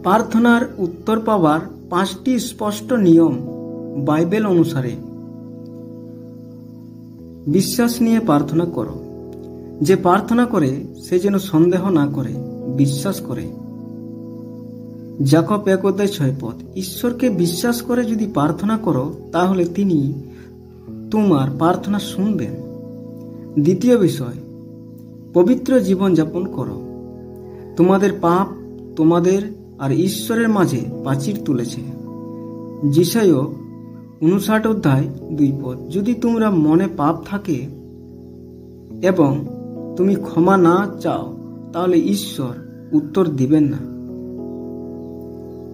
প্রার্থনার উত্তর পাওয়ার 5টি স্পষ্ট নিয়ম বাইবেল অনুসারে। বিশ্বাস নিয়ে প্রার্থনা করো। যে প্রার্থনা করে সে যেন সন্দেহ না করে, বিশ্বাস করে। যাকব 1:6। ঈশ্বরকে বিশ্বাস করে যদি প্রার্থনা করো তাহলে তিনি তোমার প্রার্থনা শুনবেন। দ্বিতীয় বিষয়, পবিত্র জীবন যাপন করো। তোমাদের পাপ তোমাদের আর ঈশ্বরের মাঝে প্রাচীর তুলেছে। যিশায়া 59:2। যদি তোমরা মনে পাপ থাকে এবং তুমি ক্ষমা না চাও তাহলে ঈশ্বর উত্তর দিবেন না।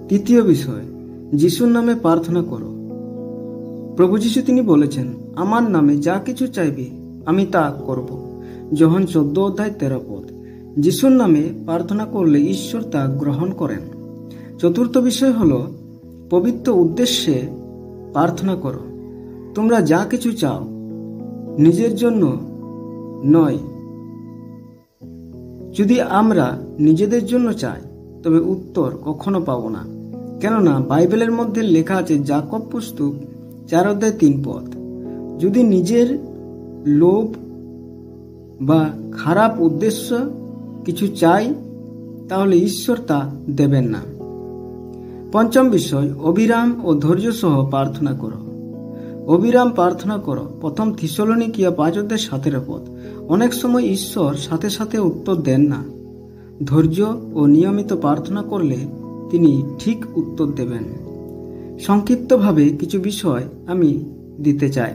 তৃতীয় বিষয়, যিশুর নামে প্রার্থনা করো। প্রভু যিশু তিনি বলেছেন, আমার নামে যা কিছু চাইবে আমি তা করব। যোহন 14:13। যিশুর নামে প্রার্থনা করলে ঈশ্বর তা গ্রহণ করেন। চতুর্থ বিষয় হলো পবিত্র উদ্দেশ্যে প্রার্থনা করো। তোমরা যা কিছু চাও নিজের জন্য নয়। যদি আমরা নিজেদের জন্য চাই তবে উত্তর কখনো পাবো না। কেননা বাইবেলের মধ্যে লেখা আছে যাকব পুস্তক 4:3। যদি নিজের লোভ বা খারাপ উদ্দেশ্য কিছু চাই তাহলে ঈশ্বর তা দেবেন না। পঞ্চম বিষয়, অবিরাম ও ধৈর্য সহ প্রার্থনা করো। অবিরাম প্রার্থনা করো। 1 থিসসলুনিকিয়া 5:17। অনেক সময় ঈশ্বর সাথে সাথে উত্তর দেন না। ধৈর্য ও নিয়মিত প্রার্থনা করলে তিনি ঠিক উত্তর দেবেন। সংক্ষিপ্তভাবে কিছু বিষয় আমি দিতে চাই।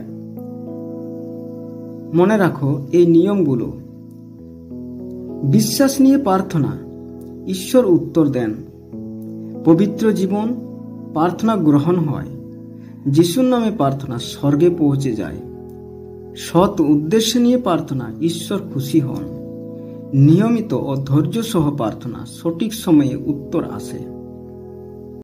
মনে রাখো এই নিয়মগুলো। বিশ্বাস নিয়ে প্রার্থনা, ঈশ্বর উত্তর দেন। পবিত্র জীবন, প্রার্থনা গ্রহণ হয়। যিশুর নামে প্রার্থনা স্বর্গে পৌঁছে যায়। সৎ উদ্দেশ্য নিয়ে প্রার্থনা, ঈশ্বর খুশি হন। নিয়মিত ও ধৈর্য সহ প্রার্থনা, সঠিক সময়ে উত্তর আসে।